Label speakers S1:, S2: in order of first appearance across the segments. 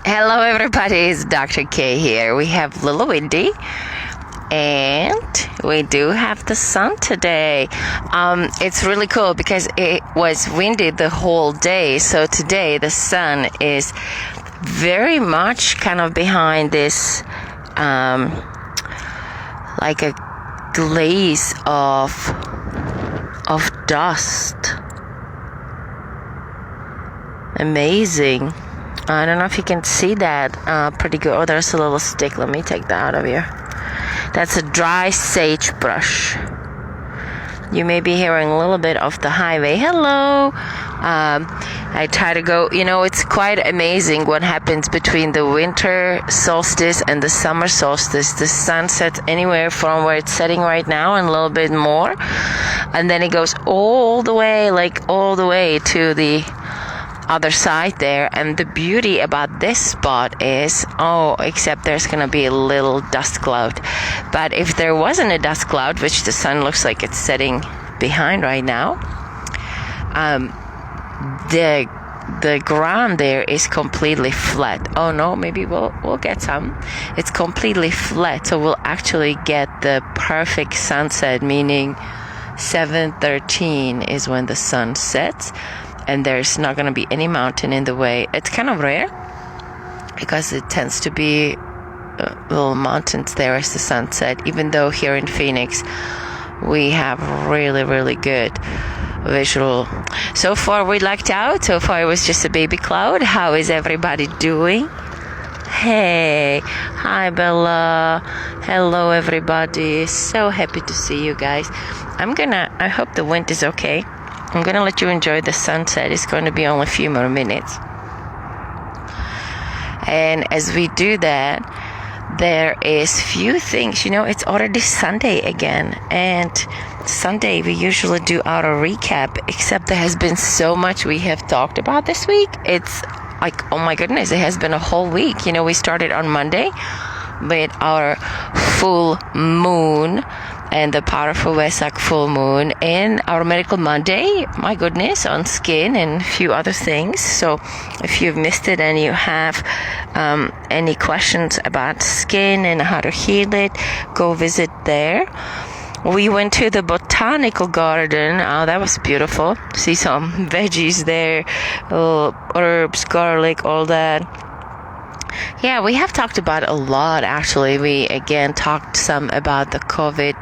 S1: Hello everybody, it's Dr. K here. We have little windy and we do have the sun today. It's really cool because it was windy the whole day. So today the sun is very much kind of behind this like a glaze of dust. Amazing. I don't know if you can see that pretty good. Oh, there's a little stick. Let me take that out of here. That's a dry sagebrush. You may be hearing a little bit of the highway. Hello. I try to go, it's quite amazing what happens between the winter solstice and the summer solstice. The sun sets anywhere from where it's setting right now and a little bit more. And then it goes all the way to the other side there. And the beauty about this spot is, except there's gonna be a little dust cloud. But if there wasn't a dust cloud, which the sun looks like it's setting behind right now, the ground there is completely flat. Oh no, maybe we'll get some. It's completely flat, so we'll actually get the perfect sunset, meaning 7:13 is when the sun sets. And there's not going to be any mountain in the way. It's kind of rare because it tends to be little mountains there as the sun set. Even though here in Phoenix, we have really, really good visual. So far, we lucked out. So far, it was just a baby cloud. How is everybody doing? Hey, hi Bella. Hello, everybody. So happy to see you guys. I hope the wind is okay. I'm going to let you enjoy the sunset. It's going to be only a few more minutes. And as we do that, there is few things. It's already Sunday again. And Sunday, we usually do our recap, except there has been so much we have talked about this week. It's like, oh my goodness, it has been a whole week. We started on Monday with our full moon and the powerful Vesak full moon, and our Medical Monday, my goodness, on skin and a few other things. So if you've missed it and you have any questions about skin and how to heal it, go visit there. We went to the botanical garden. Oh, that was beautiful. See some veggies there, herbs, garlic, all that. Yeah, we have talked about a lot, actually. We, again, talked some about the COVID.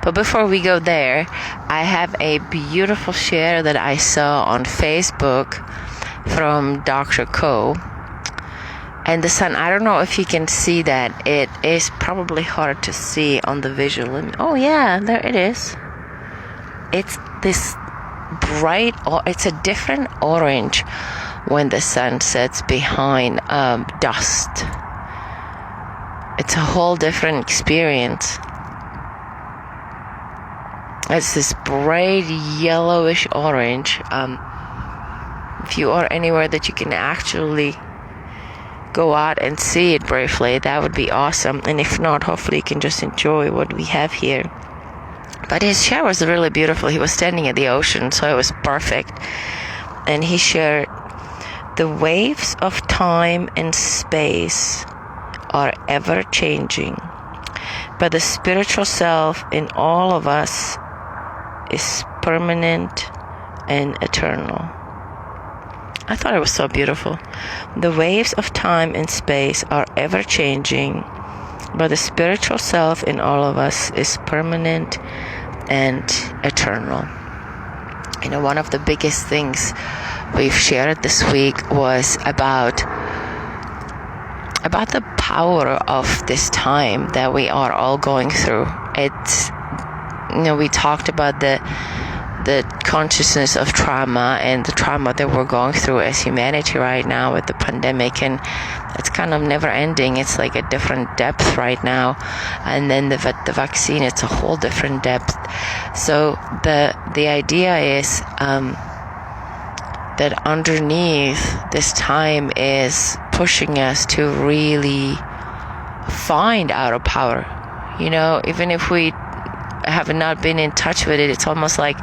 S1: But before we go there, I have a beautiful share that I saw on Facebook from Dr. Ko. And the sun, I don't know if you can see that. It is probably hard to see on the visual. Oh, yeah, there it is. It's this bright, it's a different orange when the sun sets behind dust. It's a whole different experience. It's this bright yellowish orange. If you are anywhere that you can actually go out and see it briefly, that would be awesome. And if not, hopefully you can just enjoy what we have here. But his share was really beautiful. He was standing at the ocean, so it was perfect. And he shared, the waves of time and space are ever changing, but the spiritual self in all of us is permanent and eternal. I thought it was so beautiful. The waves of time and space are ever changing, but the spiritual self in all of us is permanent and eternal. One of the biggest things we've shared this week was about the power of this time that we are all going through. It's, we talked about the consciousness of trauma and the trauma that we're going through as humanity right now with the pandemic, and it's kind of never ending. It's like a different depth right now, and then the vaccine, it's a whole different depth. So the idea is that underneath this time is pushing us to really find our power. Even if we have not been in touch with it, it's almost like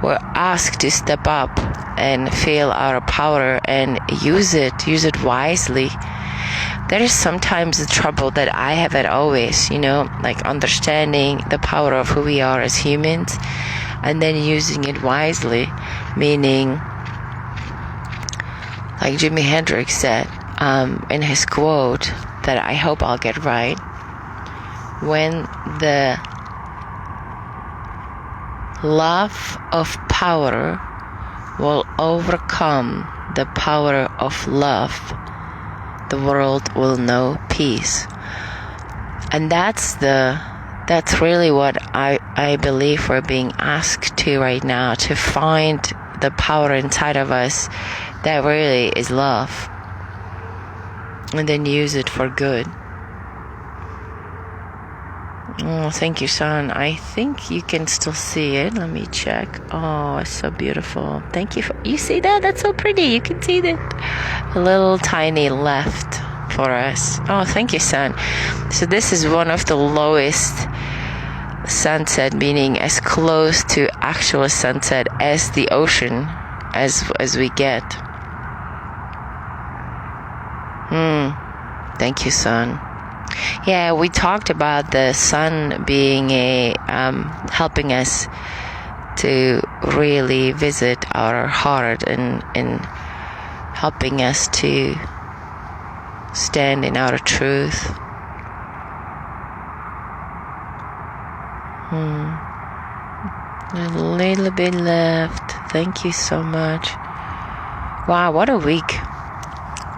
S1: we're asked to step up and feel our power and use it wisely. There is sometimes the trouble that I have at always, like understanding the power of who we are as humans and then using it wisely, meaning, like Jimi Hendrix said in his quote that I hope I'll get right, when the love of power will overcome the power of love, the world will know peace. And that's really what I believe we're being asked to right now, to find the power inside of us that really is love, and then use it for good. Oh, thank you, son. I think you can still see it. Let me check. Oh, it's so beautiful. Thank you. You see that? That's so pretty. You can see that. A little tiny left for us. Oh, thank you, son. So this is one of the lowest sunset, meaning as close to actual sunset as the ocean as we get. Thank you, son. Yeah, we talked about the sun being helping us to really visit our heart and helping us to stand in our truth. A little bit left. Thank you so much. Wow, what a week.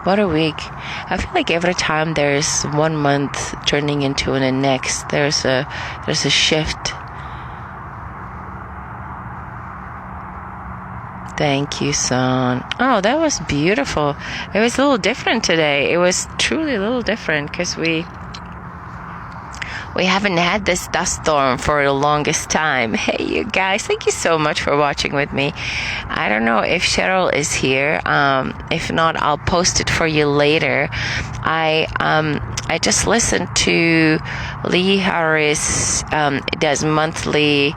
S1: What a week. I feel like every time there's 1 month turning into the next, there's a shift. Thank you, son. Oh, that was beautiful. It was a little different today. It was truly a little different because we haven't had this dust storm for the longest time. Hey, you guys, thank you so much for watching with me. I don't know if Cheryl is here. If not, I'll post it for you later. I just listened to Lee Harris. Does monthly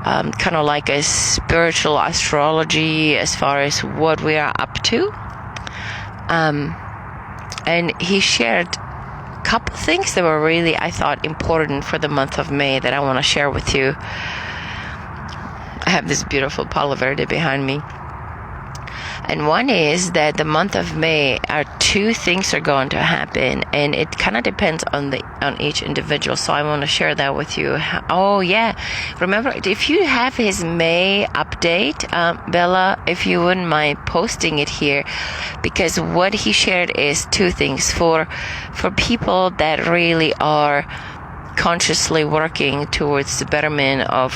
S1: kind of like a spiritual astrology as far as what we are up to. And he shared couple things that were really, I thought, important for the month of May that I want to share with you. I have this beautiful Palo Verde behind me. And one is that the month of May, two things are going to happen, and it kind of depends on each individual. So I want to share that with you. Oh yeah, remember, if you have his May update, Bella, if you wouldn't mind posting it here, because what he shared is two things for people that really are consciously working towards the betterment of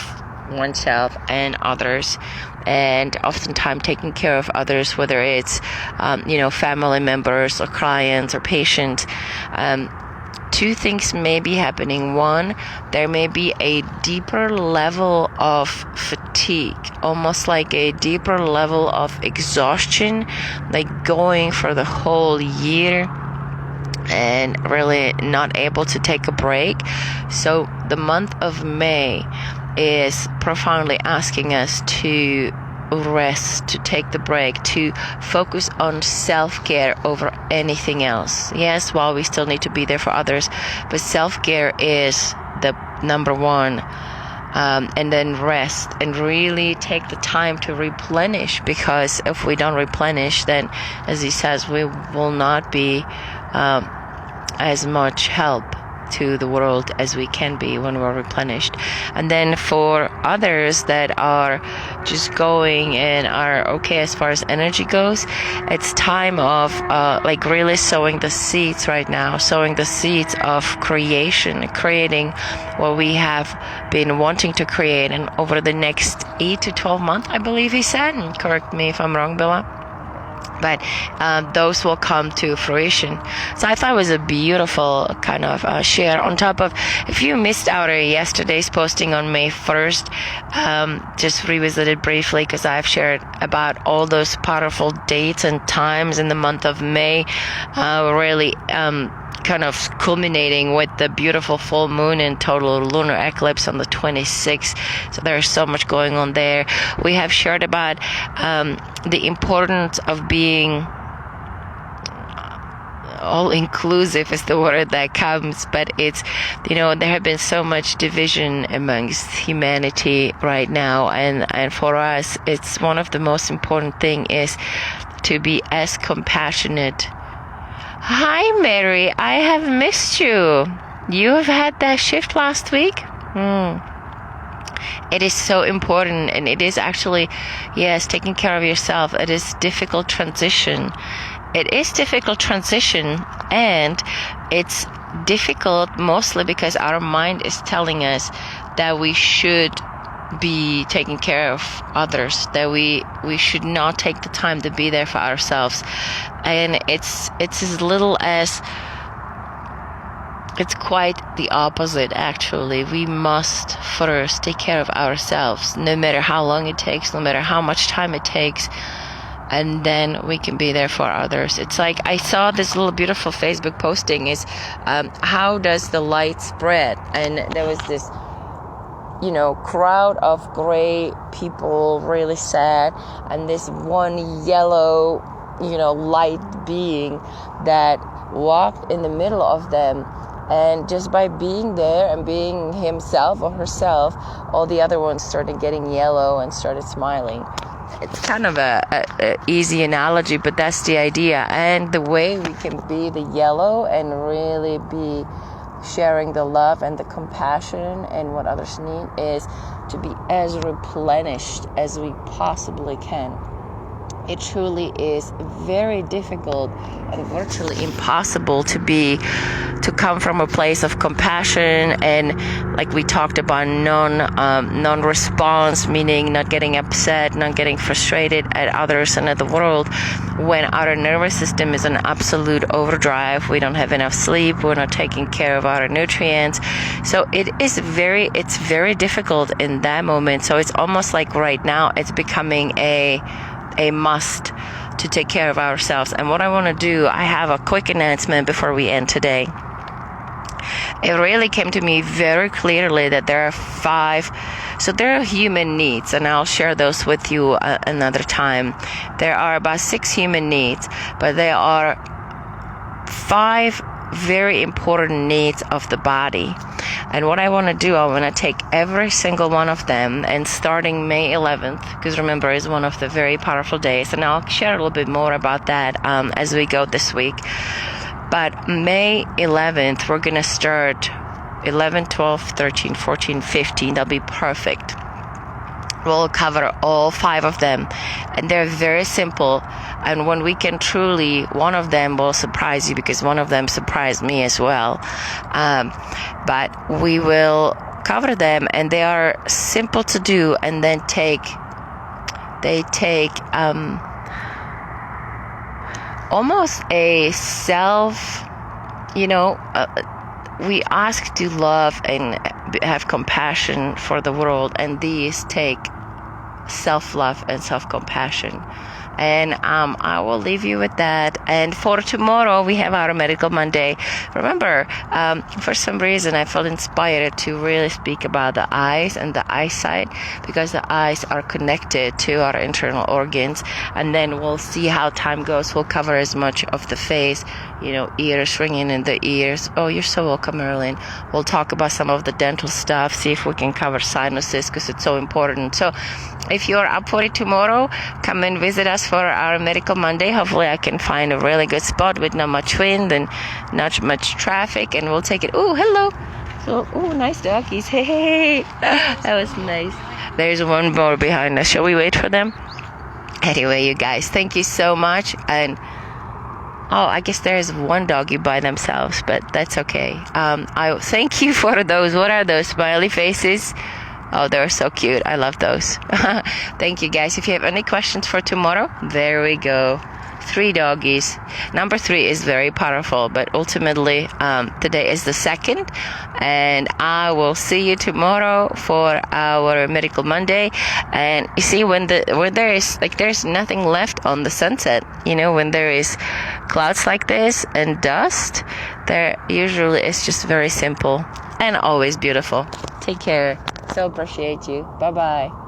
S1: oneself and others, and oftentimes taking care of others, whether it's family members or clients or patients. Two things may be happening. One, there may be a deeper level of fatigue, almost like a deeper level of exhaustion, like going for the whole year and really not able to take a break. So the month of May is profoundly asking us to rest, to take the break, to focus on self-care over anything else. Yes, while we still need to be there for others, but self-care is the number one. And then rest and really take the time to replenish, because if we don't replenish, then, as he says, we will not be as much help to the world as we can be when we're replenished. And then for others that are just going and are okay as far as energy goes, it's time of really sowing the seeds right now, sowing the seeds of creating what we have been wanting to create. And over the next 8 to 12 months, I believe he said, and correct me if I'm wrong, Bella, but those will come to fruition. So I thought it was a beautiful kind of share. On top of, if you missed out yesterday's posting on May 1st, just revisit it briefly, because I've shared about all those powerful dates and times in the month of May, really kind of culminating with the beautiful full moon and total lunar eclipse on the 26th. So there's so much going on there. We have shared about the importance of being all inclusive is the word that comes, but it's, there have been so much division amongst humanity right now, and for us it's one of the most important thing is to be as compassionate. Hi Mary, I have missed you. You have had that shift last week? It is so important, and it is actually, yes, taking care of yourself. It is difficult transition. It is difficult transition, and it's difficult mostly because our mind is telling us that we should be taking care of others, that we should not take the time to be there for ourselves. And it's as little as, it's quite the opposite actually. We must first take care of ourselves, no matter how long it takes, no matter how much time it takes, and then we can be there for others. It's like I saw this little beautiful Facebook posting is how does the light spread? And there was this crowd of gray people, really sad, and this one yellow light being that walked in the middle of them, and just by being there and being himself or herself, all the other ones started getting yellow and started smiling. It's kind of a easy analogy, but that's the idea. And the way we can be the yellow and really be sharing the love and the compassion and what others need is to be as replenished as we possibly can. It truly is very difficult and virtually impossible to come from a place of compassion, and like we talked about, non-response, meaning not getting upset, not getting frustrated at others and at the world, when our nervous system is in absolute overdrive. We don't have enough sleep, we're not taking care of our nutrients. So it's very difficult in that moment. So it's almost like right now it's becoming a must to take care of ourselves. And what I want to do, I have a quick announcement before we end today. It really came to me very clearly that there are 5, so there are human needs, and I'll share those with you another time. There are about 6 human needs, but there are 5 very important needs of the body. And what I want to do, I want to take every single one of them, and starting May 11th, because remember, is one of the very powerful days, and I'll share a little bit more about that as we go this week. But May 11th, we're going to start 11, 12, 13, 14, 15. That'll be perfect. We'll cover all 5 of them, and they're very simple. And when we can truly, one of them will surprise you, because one of them surprised me as well. But we will cover them, and they are simple to do, and then they take almost a self, we ask to love and have compassion for the world, and these take self-love and self-compassion. And I will leave you with that. And for tomorrow, we have our Medical Monday. Remember, for some reason, I felt inspired to really speak about the eyes and the eyesight, because the eyes are connected to our internal organs. And then we'll see how time goes. We'll cover as much of the face, ears, ringing in the ears. Oh, you're so welcome, Marilyn. We'll talk about some of the dental stuff, see if we can cover sinuses, because it's so important. So if you're up for it tomorrow, come and visit us for our Medical Monday. Hopefully I can find a really good spot with not much wind and not much traffic, and we'll take it. Oh, hello. Oh, nice doggies. Hey. That was nice. There's one more behind us. Shall we wait for them? Anyway, you guys, thank you so much. And I guess there's one doggy by themselves, but that's okay. I thank you for those. What are those smiley faces? Oh, they're so cute. I love those. Thank you, guys. If you have any questions for tomorrow, there we go. 3 doggies. Number 3 is very powerful, but ultimately today is the 2nd, and I will see you tomorrow for our Miracle Monday. And you see, when there is there's nothing left on the sunset, when there is clouds like this and dust, there usually is just very simple and always beautiful. Take care. So appreciate you. Bye bye.